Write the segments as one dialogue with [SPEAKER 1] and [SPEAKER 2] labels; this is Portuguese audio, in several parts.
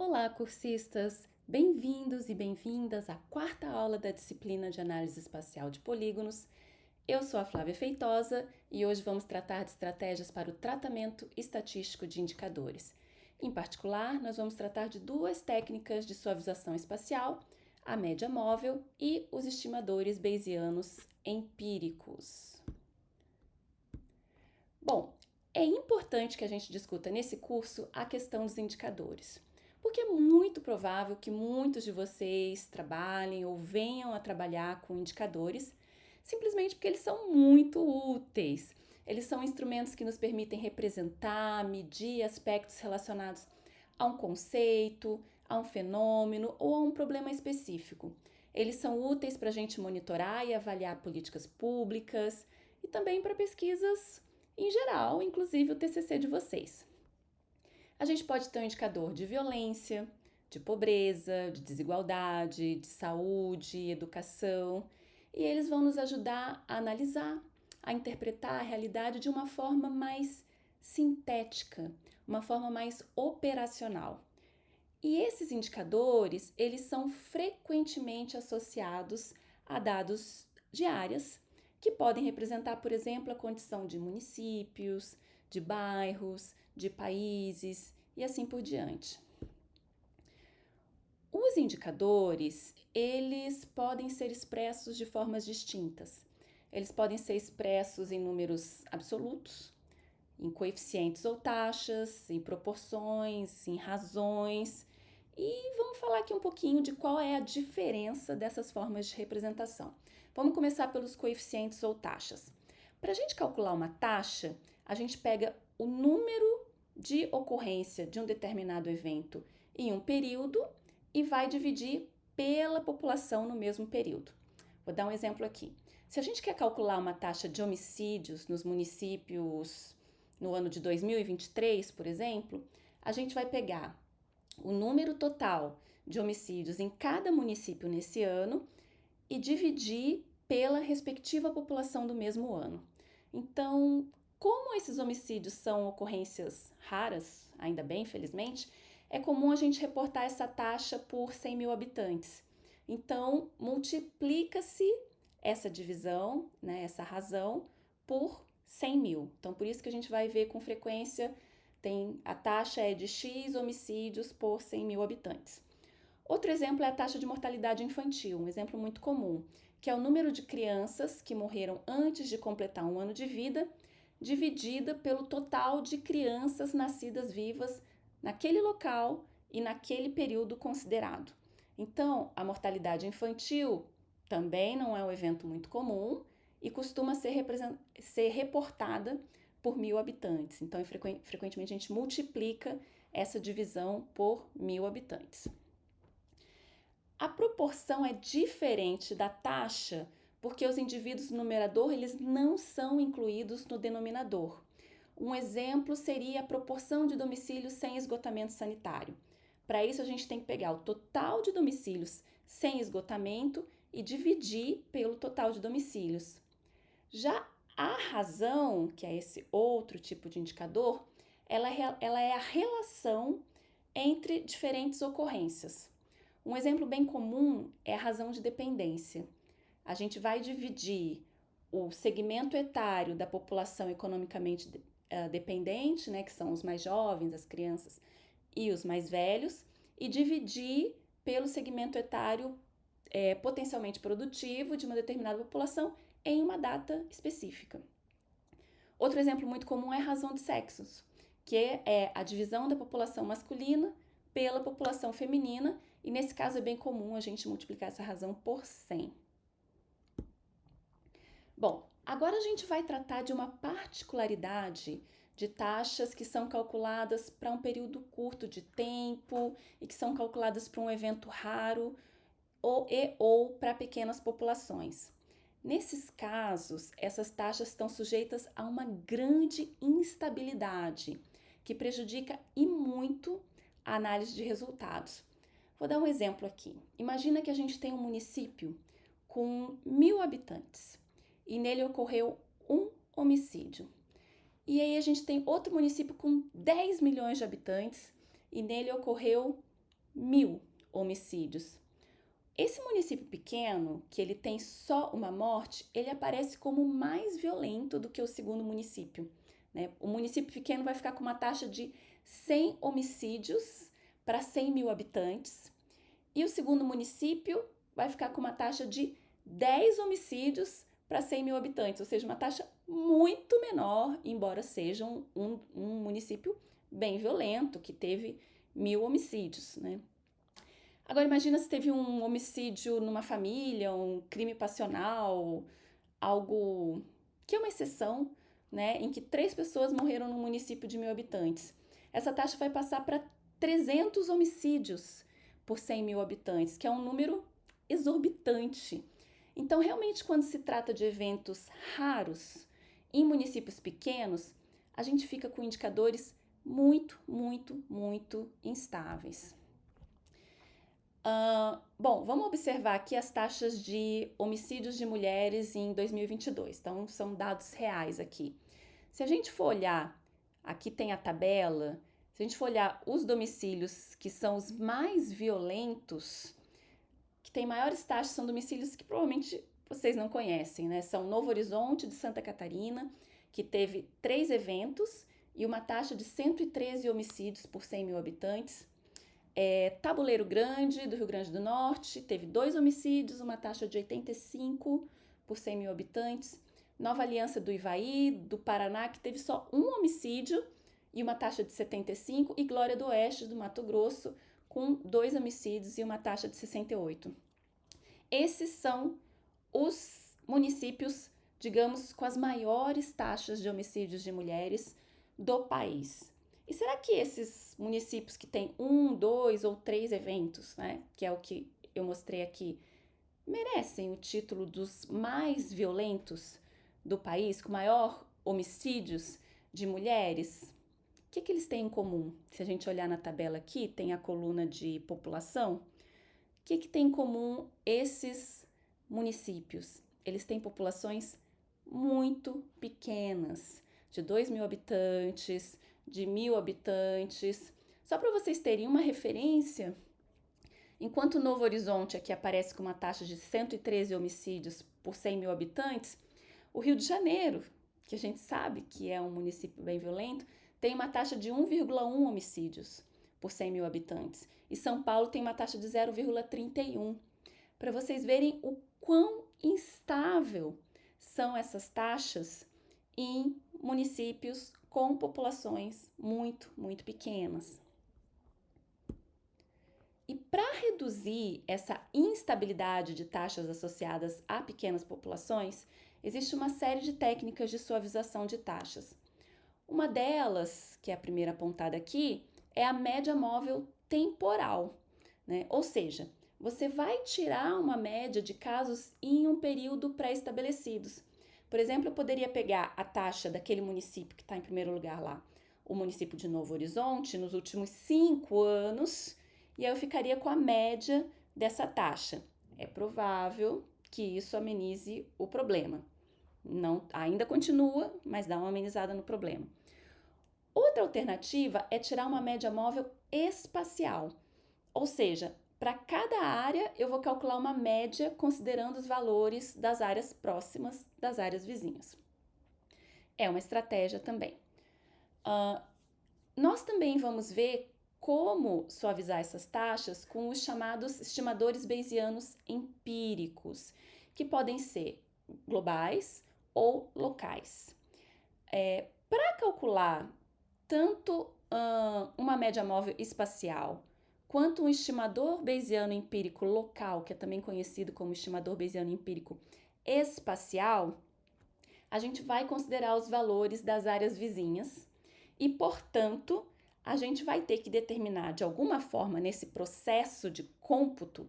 [SPEAKER 1] Olá, cursistas! Bem-vindos e bem-vindas à quarta aula da disciplina de Análise Espacial de Polígonos. Eu sou a Flávia Feitosa e hoje vamos tratar de estratégias para o tratamento estatístico de indicadores. Em particular, nós vamos tratar de duas técnicas de suavização espacial, a média móvel e os estimadores bayesianos empíricos. Bom, é importante que a gente discuta nesse curso a questão dos indicadores, porque é muito provável que muitos de vocês trabalhem ou venham a trabalhar com indicadores, simplesmente porque eles são muito úteis. Eles são instrumentos que nos permitem representar, medir aspectos relacionados a um conceito, a um fenômeno ou a um problema específico. Eles são úteis para a gente monitorar e avaliar políticas públicas e também para pesquisas em geral, inclusive o TCC de vocês. A gente pode ter um indicador de violência, de pobreza, de desigualdade, de saúde, educação, e eles vão nos ajudar a analisar, a interpretar a realidade de uma forma mais sintética, uma forma mais operacional. E esses indicadores, eles são frequentemente associados a dados de áreas que podem representar, por exemplo, a condição de municípios, de bairros, de países e assim por diante. Os indicadores, eles podem ser expressos de formas distintas. Eles podem ser expressos em números absolutos, em coeficientes ou taxas, em proporções, em razões. E vamos falar aqui um pouquinho de qual é a diferença dessas formas de representação. Vamos começar pelos coeficientes ou taxas. Para a gente calcular uma taxa, a gente pega o número de ocorrência de um determinado evento em um período e vai dividir pela população no mesmo período. Vou dar um exemplo aqui. Se a gente quer calcular uma taxa de homicídios nos municípios no ano de 2023, por exemplo, a gente vai pegar o número total de homicídios em cada município nesse ano e dividir pela respectiva população do mesmo ano. Então, como esses homicídios são ocorrências raras, ainda bem, felizmente, é comum a gente reportar essa taxa por 100 mil habitantes. Então, multiplica-se essa divisão, né, essa razão, por 100 mil. Então, por isso que a gente vai ver com frequência, a taxa é de X homicídios por 100 mil habitantes. Outro exemplo é a taxa de mortalidade infantil, um exemplo muito comum, que é o número de crianças que morreram antes de completar um ano de vida, dividida pelo total de crianças nascidas vivas naquele local e naquele período considerado. Então, a mortalidade infantil também não é um evento muito comum e costuma ser reportada por 1.000 habitantes. Então, frequentemente a gente multiplica essa divisão por 1.000 habitantes. A proporção é diferente da taxa porque os indivíduos no numerador eles não são incluídos no denominador. Um exemplo seria a proporção de domicílios sem esgotamento sanitário. Para isso, a gente tem que pegar o total de domicílios sem esgotamento e dividir pelo total de domicílios. Já a razão, que é esse outro tipo de indicador, ela é a relação entre diferentes ocorrências. Um exemplo bem comum é a razão de dependência. A gente vai dividir o segmento etário da população economicamente dependente, né, que são os mais jovens, as crianças e os mais velhos, e dividir pelo segmento etário potencialmente produtivo de uma determinada população em uma data específica. Outro exemplo muito comum é a razão de sexos, que é a divisão da população masculina pela população feminina, e nesse caso é bem comum a gente multiplicar essa razão por 100. Bom, agora a gente vai tratar de uma particularidade de taxas que são calculadas para um período curto de tempo e que são calculadas para um evento raro ou para pequenas populações. Nesses casos, essas taxas estão sujeitas a uma grande instabilidade que prejudica e muito a análise de resultados. Vou dar um exemplo aqui. Imagina que a gente tem um município com 1.000 habitantes e nele ocorreu um homicídio. E aí a gente tem outro município com 10 milhões de habitantes e nele ocorreu 1.000 homicídios. Esse município pequeno, que ele tem só uma morte, ele aparece como mais violento do que o segundo município, né? O município pequeno vai ficar com uma taxa de 100 homicídios para 100.000 habitantes, e o segundo município vai ficar com uma taxa de 10 homicídios para 100.000 habitantes, ou seja, uma taxa muito menor, embora seja um município bem violento, que teve 1.000 homicídios, né? Agora imagina se teve um homicídio numa família, um crime passional, algo que é uma exceção, né, em que 3 pessoas morreram num município de 1.000 habitantes. Essa taxa vai passar para 300 homicídios por 100.000 habitantes, que é um número exorbitante. Então, realmente, quando se trata de eventos raros em municípios pequenos, a gente fica com indicadores muito, muito, muito instáveis. Bom, vamos observar aqui as taxas de homicídios de mulheres em 2022. Então, são dados reais aqui. Se a gente for olhar, aqui tem a tabela, se a gente for olhar os domicílios que são os mais violentos, que tem maiores taxas, são domicílios que provavelmente vocês não conhecem, né? São Novo Horizonte de Santa Catarina, que teve 3 eventos e uma taxa de 113 homicídios por 100.000 habitantes. Tabuleiro Grande, do Rio Grande do Norte, teve 2 homicídios, uma taxa de 85 por 100.000 habitantes. Nova Aliança do Ivaí, do Paraná, que teve só 1 homicídio e uma taxa de 75. E Glória do Oeste, do Mato Grosso, com 2 homicídios e uma taxa de 68. Esses são os municípios, digamos, com as maiores taxas de homicídios de mulheres do país. E será que esses municípios que têm 1, 2 ou 3 eventos, né, que é o que eu mostrei aqui, merecem o título dos mais violentos do país, com maior homicídios de mulheres? O que eles têm em comum? Se a gente olhar na tabela aqui, tem a coluna de população. O que tem em comum esses municípios? Eles têm populações muito pequenas, de 2.000 habitantes, de 1.000 habitantes. Só para vocês terem uma referência, enquanto Novo Horizonte aqui aparece com uma taxa de 113 homicídios por 100.000 habitantes, o Rio de Janeiro, que a gente sabe que é um município bem violento, tem uma taxa de 1,1 homicídios por 100.000 habitantes. E São Paulo tem uma taxa de 0,31. Para vocês verem o quão instável são essas taxas em municípios com populações muito, muito pequenas. E para reduzir essa instabilidade de taxas associadas a pequenas populações, existe uma série de técnicas de suavização de taxas. Uma delas, que é a primeira apontada aqui, é a média móvel temporal, né? Ou seja, você vai tirar uma média de casos em um período pré-estabelecidos. Por exemplo, eu poderia pegar a taxa daquele município que está em primeiro lugar lá, o município de Novo Horizonte, nos últimos 5 anos, e aí eu ficaria com a média dessa taxa. É provável que isso amenize o problema. Não, ainda continua, mas dá uma amenizada no problema. Outra alternativa é tirar uma média móvel espacial, ou seja, para cada área eu vou calcular uma média considerando os valores das áreas próximas das áreas vizinhas. É uma estratégia também. Nós também vamos ver como suavizar essas taxas com os chamados estimadores bayesianos empíricos, que podem ser globais ou locais. Para calcular tanto uma média móvel espacial quanto um estimador bayesiano empírico local, que é também conhecido como estimador bayesiano empírico espacial, a gente vai considerar os valores das áreas vizinhas e, portanto, a gente vai ter que determinar de alguma forma nesse processo de cômputo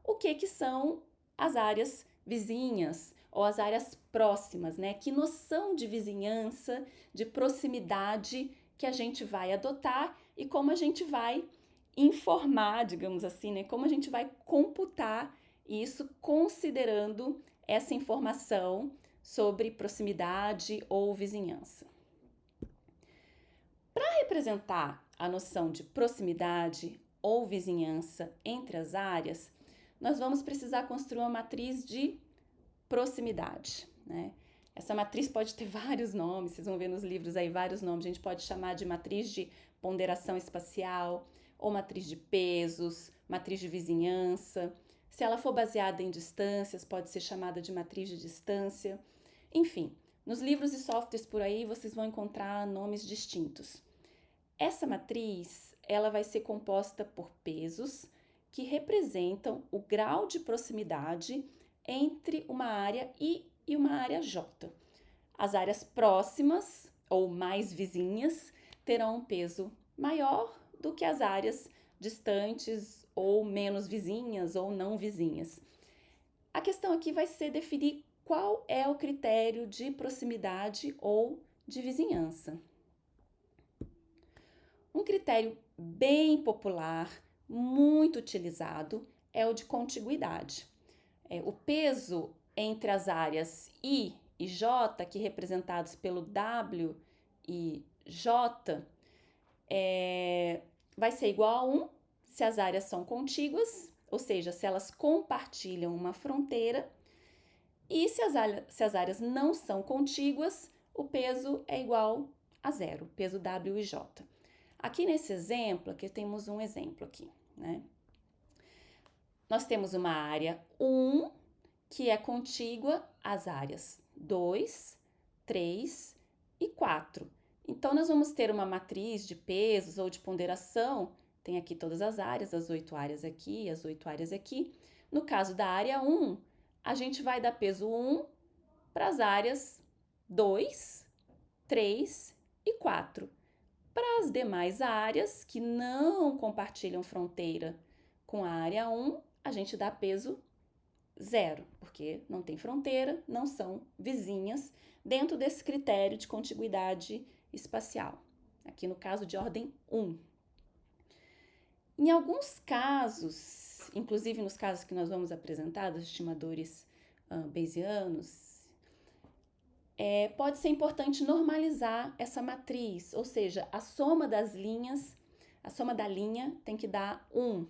[SPEAKER 1] o que são as áreas vizinhas ou as áreas próximas, né? Que noção de vizinhança, de proximidade que a gente vai adotar e como a gente vai informar, digamos assim, né? Como a gente vai computar isso considerando essa informação sobre proximidade ou vizinhança. Para representar a noção de proximidade ou vizinhança entre as áreas, nós vamos precisar construir uma matriz de proximidade, né? Essa matriz pode ter vários nomes, vocês vão ver nos livros aí vários nomes. A gente pode chamar de matriz de ponderação espacial, ou matriz de pesos, matriz de vizinhança. Se ela for baseada em distâncias, pode ser chamada de matriz de distância. Enfim, nos livros e softwares por aí vocês vão encontrar nomes distintos. Essa matriz, ela vai ser composta por pesos que representam o grau de proximidade entre uma área I e uma área J. As áreas próximas ou mais vizinhas terão um peso maior do que as áreas distantes ou menos vizinhas ou não vizinhas. A questão aqui vai ser definir qual é o critério de proximidade ou de vizinhança. Um critério bem popular, muito utilizado, é o de contiguidade. O peso entre as áreas I e J, aqui representados pelo W e J, vai ser igual a 1 se as áreas são contíguas, ou seja, se elas compartilham uma fronteira, e se as áreas não são contíguas, o peso é igual a 0, peso W e J. Aqui nesse exemplo, aqui temos um exemplo aqui, né? Nós temos uma área 1 que é contígua às áreas 2, 3 e 4. Então, nós vamos ter uma matriz de pesos ou de ponderação, tem aqui todas as áreas, as 8 áreas aqui, as 8 áreas aqui. No caso da área 1, a gente vai dar peso 1 para as áreas 2, 3 e 4. Para as demais áreas que não compartilham fronteira com a área 1, a gente dá peso 0, porque não tem fronteira, não são vizinhas, dentro desse critério de contiguidade espacial, aqui no caso de ordem 1. Em alguns casos, inclusive nos casos que nós vamos apresentar, dos estimadores bayesianos, pode ser importante normalizar essa matriz, ou seja, a soma das linhas, a soma da linha tem que dar 1.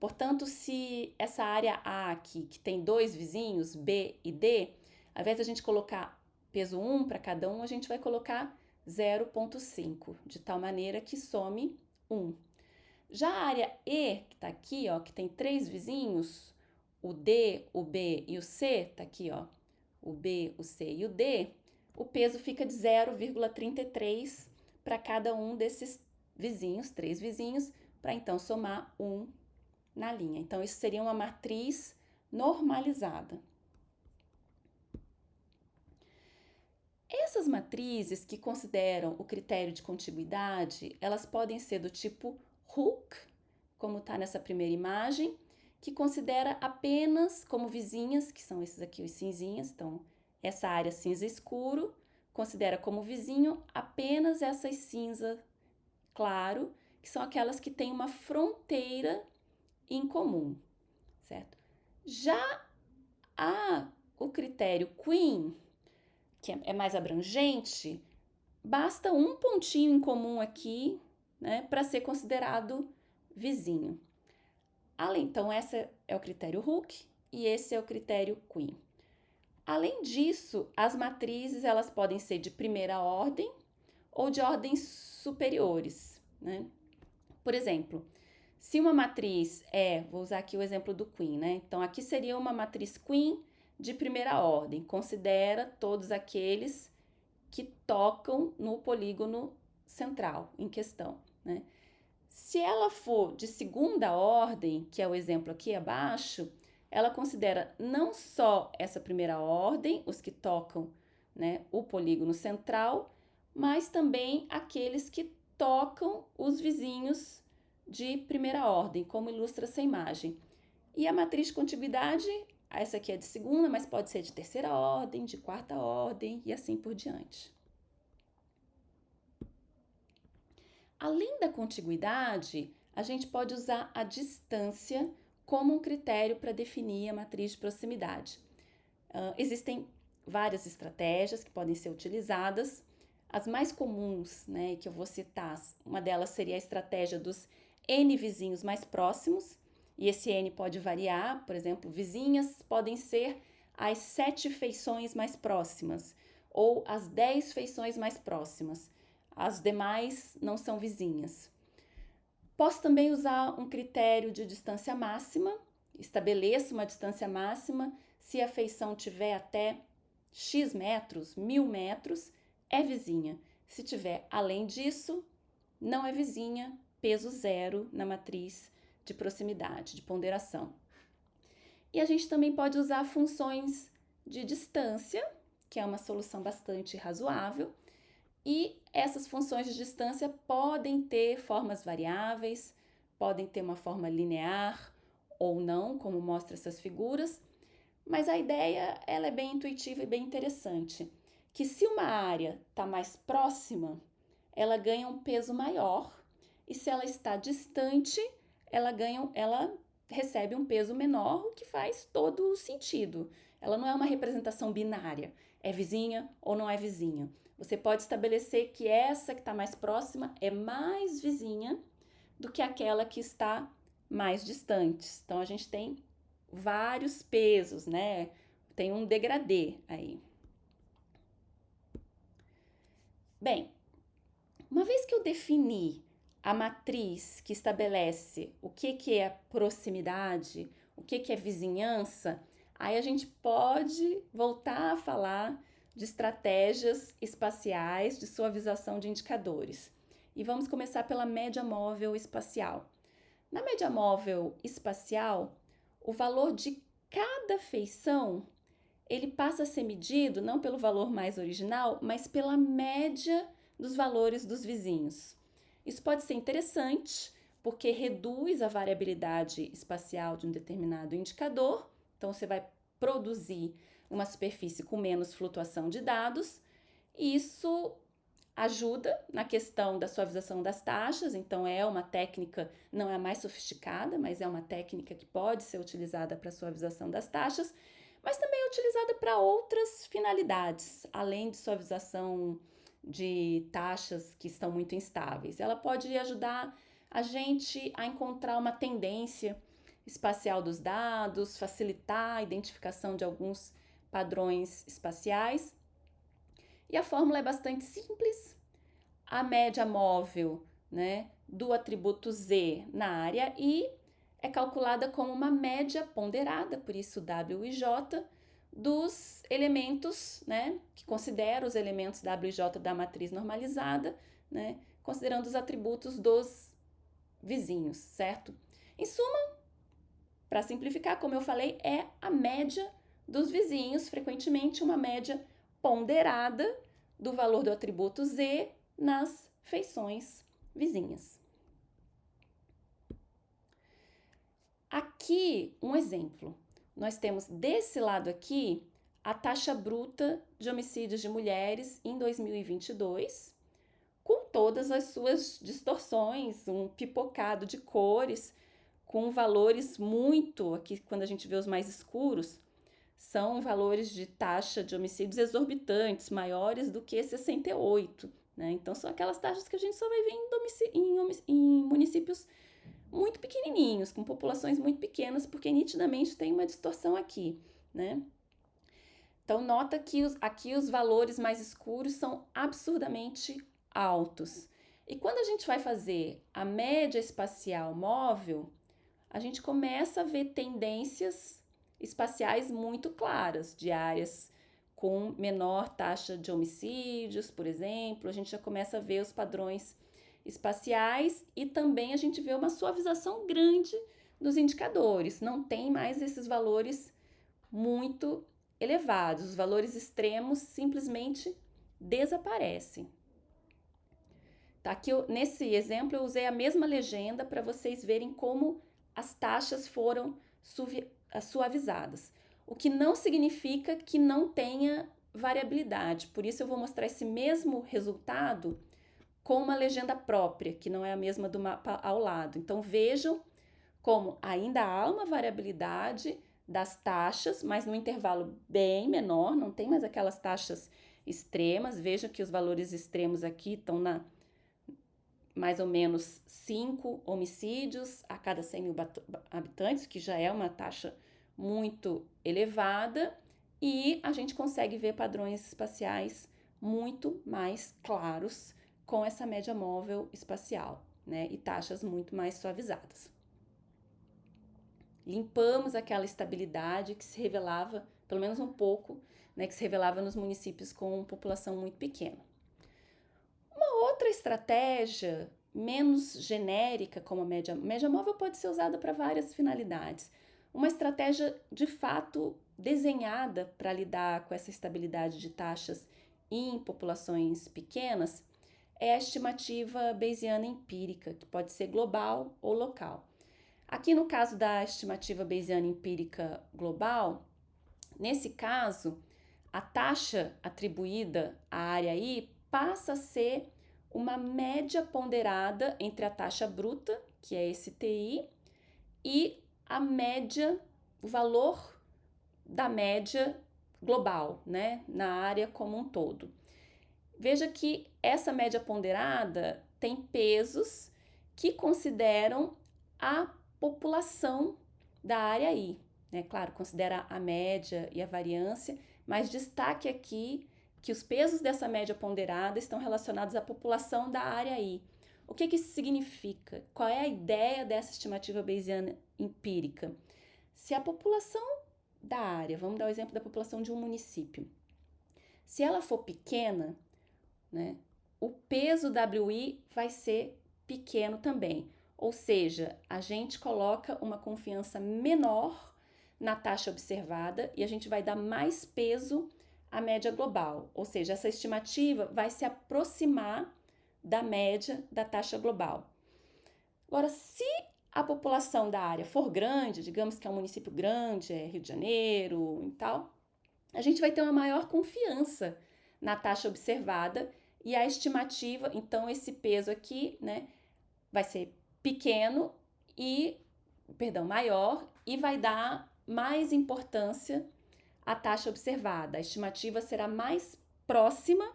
[SPEAKER 1] Portanto, se essa área A aqui, que tem 2 vizinhos, B e D, ao invés de a gente colocar peso 1 para cada um, a gente vai colocar 0,5, de tal maneira que some 1. Já a área E, que está aqui, ó, que tem 3 vizinhos, o D, o B e o C, está aqui, ó, o B, o C e o D, o peso fica de 0,33 para cada um desses vizinhos, 3 vizinhos, para então somar 1 na linha. Então, isso seria uma matriz normalizada. Essas matrizes que consideram o critério de contiguidade, elas podem ser do tipo Hooke, como está nessa primeira imagem, que considera apenas como vizinhas, que são esses aqui os cinzinhas, então essa área cinza escuro, considera como vizinho apenas essas cinza claro, que são aquelas que têm uma fronteira em comum, certo? Já o critério Queen, que é mais abrangente, basta um pontinho em comum aqui, né, para ser considerado vizinho. Então, esse é o critério Hooke e esse é o critério Queen. Além disso, as matrizes elas podem ser de primeira ordem ou de ordens superiores, né? Por exemplo, se uma matriz vou usar aqui o exemplo do Queen, né? Então, aqui seria uma matriz Queen de primeira ordem, considera todos aqueles que tocam no polígono central em questão, né? Se ela for de segunda ordem, que é o exemplo aqui abaixo, ela considera não só essa primeira ordem, os que tocam, né, o polígono central, mas também aqueles que tocam os vizinhos de primeira ordem, como ilustra essa imagem. E a matriz de contiguidade, essa aqui é de segunda, mas pode ser de terceira ordem, de quarta ordem e assim por diante. Além da contiguidade, a gente pode usar a distância como um critério para definir a matriz de proximidade. Existem várias estratégias que podem ser utilizadas. As mais comuns, né, que eu vou citar, uma delas seria a estratégia dos N vizinhos mais próximos, e esse N pode variar, por exemplo, vizinhas podem ser as 7 feições mais próximas, ou as 10 feições mais próximas. As demais não são vizinhas. Posso também usar um critério de distância máxima, estabeleço uma distância máxima, se a feição tiver até X metros, 1000 metros, é vizinha. Se tiver além disso, não é vizinha, peso zero na matriz de proximidade, de ponderação. E a gente também pode usar funções de distância, que é uma solução bastante razoável, e essas funções de distância podem ter formas variáveis, podem ter uma forma linear ou não, como mostra essas figuras, mas a ideia ela é bem intuitiva e bem interessante, que se uma área está mais próxima, ela ganha um peso maior, e se ela está distante, ela recebe um peso menor, o que faz todo o sentido. Ela não é uma representação binária, é vizinha ou não é vizinha. Você pode estabelecer que essa que está mais próxima é mais vizinha do que aquela que está mais distante. Então, a gente tem vários pesos, né? Tem um degradê aí. Bem, uma vez que eu defini a matriz que estabelece o que é proximidade, o que é vizinhança, aí a gente pode voltar a falar de estratégias espaciais de suavização de indicadores. E vamos começar pela média móvel espacial. Na média móvel espacial, o valor de cada feição ele passa a ser medido não pelo valor mais original, mas pela média dos valores dos vizinhos. Isso pode ser interessante porque reduz a variabilidade espacial de um determinado indicador, então você vai produzir uma superfície com menos flutuação de dados, e isso ajuda na questão da suavização das taxas, então é uma técnica, não é a mais sofisticada, mas é uma técnica que pode ser utilizada para suavização das taxas, mas também é utilizada para outras finalidades, além de suavização de taxas que estão muito instáveis. Ela pode ajudar a gente a encontrar uma tendência espacial dos dados, facilitar a identificação de alguns padrões espaciais. E a fórmula é bastante simples. A média móvel, né, do atributo Z na área I é calculada como uma média ponderada, por isso W e J, dos elementos, né, que considera os elementos W e J da matriz normalizada, né, considerando os atributos dos vizinhos, certo? Em suma, para simplificar, como eu falei, é a média dos vizinhos, frequentemente uma média ponderada do valor do atributo Z nas feições vizinhas. Aqui um exemplo. Nós temos desse lado aqui a taxa bruta de homicídios de mulheres em 2022, com todas as suas distorções, um pipocado de cores, com valores muito, aqui quando a gente vê os mais escuros, são valores de taxa de homicídios exorbitantes, maiores do que 68, né? Então são aquelas taxas que a gente só vai ver em municípios muito pequenininhos, com populações muito pequenas, porque nitidamente tem uma distorção aqui, né? Então nota que aqui os valores mais escuros são absurdamente altos. E quando a gente vai fazer a média espacial móvel, a gente começa a ver tendências espaciais muito claras, de áreas com menor taxa de homicídios, por exemplo. A gente já começa a ver os padrões espaciais e também a gente vê uma suavização grande dos indicadores. Não tem mais esses valores muito elevados. Os valores extremos simplesmente desaparecem. Tá, aqui nesse exemplo eu usei a mesma legenda para vocês verem como as taxas foram suavizadas, o que não significa que não tenha variabilidade. Por isso eu vou mostrar esse mesmo resultado com uma legenda própria, que não é a mesma do mapa ao lado. Então vejam como ainda há uma variabilidade das taxas, mas no intervalo bem menor, não tem mais aquelas taxas extremas. Vejam que os valores extremos aqui estão mais ou menos 5 homicídios a cada 100 mil habitantes, que já é uma taxa muito elevada, e a gente consegue ver padrões espaciais muito mais claros com essa média móvel espacial, né? E taxas muito mais suavizadas. Limpamos aquela estabilidade que se revelava, pelo menos um pouco, né, que se revelava nos municípios com população muito pequena. Uma outra estratégia menos genérica, como a média móvel pode ser usada para várias finalidades. Uma estratégia de fato desenhada para lidar com essa estabilidade de taxas em populações pequenas é a estimativa Bayesiana empírica, que pode ser global ou local. Aqui no caso da estimativa Bayesiana empírica global, nesse caso, a taxa atribuída à área I passa a ser uma média ponderada entre a taxa bruta, que é esse TI, e a média, o valor da média global, né, na área como um todo. Veja que essa média ponderada tem pesos que consideram a população da área I, né? Claro, considera a média e a variância, mas destaque aqui que os pesos dessa média ponderada estão relacionados à população da área I. O que isso significa? Qual é a ideia dessa estimativa Bayesiana empírica? Se a população da área, vamos dar o exemplo da população de um município, se ela for pequena, né, o peso WI vai ser pequeno também. Ou seja, a gente coloca uma confiança menor na taxa observada e a gente vai dar mais peso à média global. Ou seja, essa estimativa vai se aproximar da média da taxa global. Agora, se a população da área for grande, digamos que é um município grande, é Rio de Janeiro e tal, a gente vai ter uma maior confiança na taxa observada e a estimativa, então esse peso aqui, né, vai ser pequeno maior e vai dar mais importância à taxa observada. A estimativa será mais próxima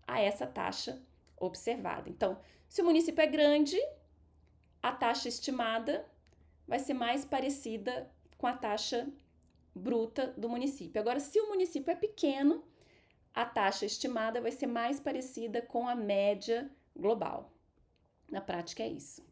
[SPEAKER 1] a essa taxa observada. Então, se o município é grande, a taxa estimada vai ser mais parecida com a taxa bruta do município. Agora, se o município é pequeno, a taxa estimada vai ser mais parecida com a média global. Na prática é isso.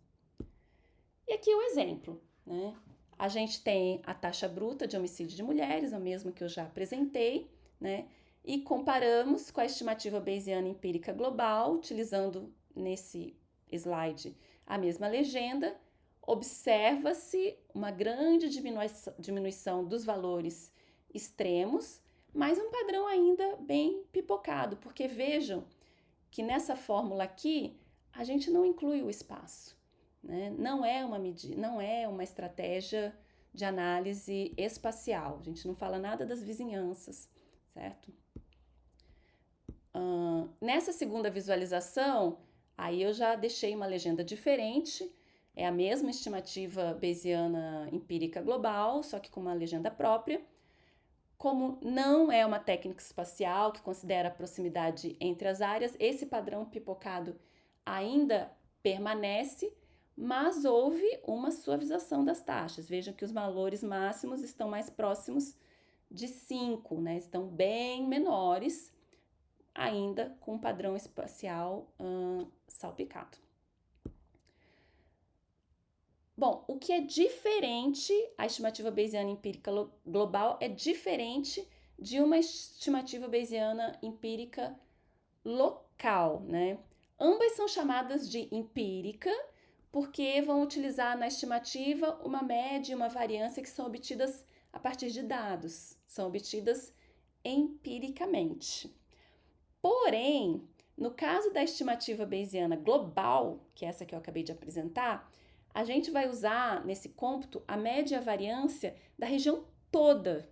[SPEAKER 1] E aqui o exemplo, né? A gente tem a taxa bruta de homicídio de mulheres, o mesmo que eu já apresentei, né? E comparamos com a estimativa Bayesiana empírica global, utilizando nesse slide a mesma legenda. Observa-se uma grande diminuição dos valores extremos, mas um padrão ainda bem pipocado, porque vejam que nessa fórmula aqui a gente não inclui o espaço, né? Não é uma medida, não é uma estratégia de análise espacial. A gente não fala nada das vizinhanças, certo? Nessa segunda visualização, aí eu já deixei uma legenda diferente. É a mesma estimativa Bayesiana empírica global, só que com uma legenda própria. Como não é uma técnica espacial que considera a proximidade entre as áreas, esse padrão pipocado ainda permanece, mas houve uma suavização das taxas. Vejam que os valores máximos estão mais próximos de 5, né? Estão bem menores, ainda com um padrão espacial salpicado. Bom, o que é diferente, a estimativa Bayesiana empírica global é diferente de uma estimativa Bayesiana empírica local, né? Ambas são chamadas de empírica porque vão utilizar na estimativa uma média e uma variância que são obtidas a partir de dados, são obtidas empiricamente. Porém, no caso da estimativa Bayesiana global, que é essa que eu acabei de apresentar, a gente vai usar nesse cômputo a média e a variância da região toda.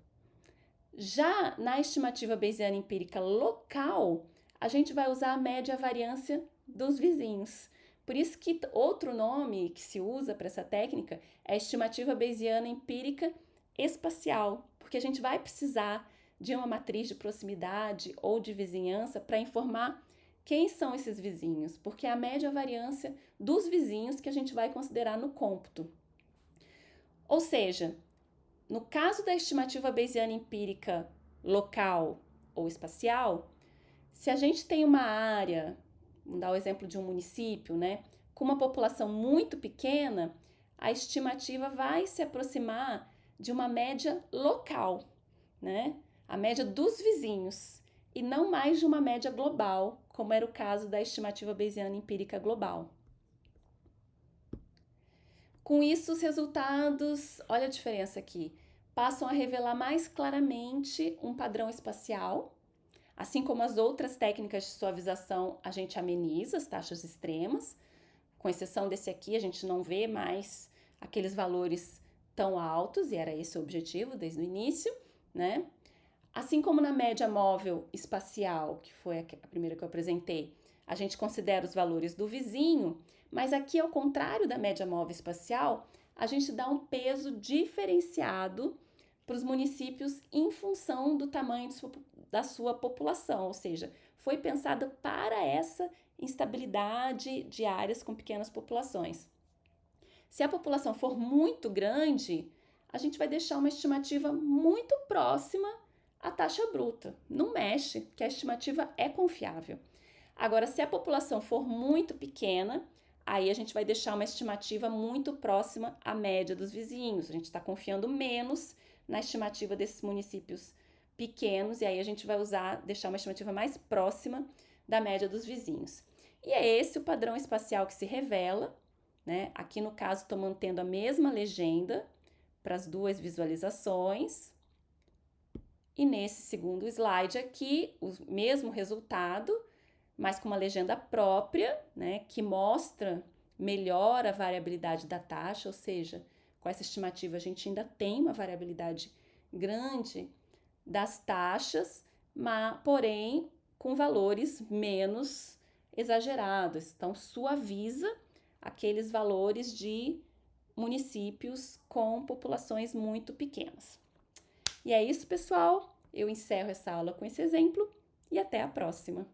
[SPEAKER 1] Já na estimativa Bayesiana empírica local, a gente vai usar a média e a variância dos vizinhos. Por isso que outro nome que se usa para essa técnica é a estimativa Bayesiana empírica espacial, porque a gente vai precisar de uma matriz de proximidade ou de vizinhança para informar Quem são esses vizinhos? Porque é a média variância dos vizinhos que a gente vai considerar no cômputo. Ou seja, no caso da estimativa bayesiana empírica local ou espacial, se a gente tem uma área, vamos dar o exemplo de um município, né, com uma população muito pequena, a estimativa vai se aproximar de uma média local, né, a média dos vizinhos, e não mais de uma média global, como era o caso da estimativa bayesiana empírica global. Com isso, os resultados, olha a diferença aqui, passam a revelar mais claramente um padrão espacial. Assim como as outras técnicas de suavização, a gente ameniza as taxas extremas, com exceção desse aqui, a gente não vê mais aqueles valores tão altos, e era esse o objetivo desde o início, né? Assim como na média móvel espacial, que foi a primeira que eu apresentei, a gente considera os valores do vizinho, mas aqui, ao contrário da média móvel espacial, a gente dá um peso diferenciado para os municípios em função do tamanho da sua população, ou seja, foi pensada para essa instabilidade de áreas com pequenas populações. Se a população for muito grande, a gente vai deixar uma estimativa muito próxima à taxa bruta. Não mexe, que a estimativa é confiável. Agora, se a população for muito pequena, aí a gente vai deixar uma estimativa muito próxima à média dos vizinhos. A gente está confiando menos na estimativa desses municípios pequenos, e aí a gente vai deixar uma estimativa mais próxima da média dos vizinhos. E é esse o padrão espacial que se revela, né? Aqui no caso estou mantendo a mesma legenda para as duas visualizações. E nesse segundo slide aqui, o mesmo resultado, mas com uma legenda própria, né, que mostra melhor a variabilidade da taxa, ou seja, com essa estimativa a gente ainda tem uma variabilidade grande das taxas, mas, porém, com valores menos exagerados. Então, suaviza aqueles valores de municípios com populações muito pequenas. E é isso, pessoal. Eu encerro essa aula com esse exemplo e até a próxima.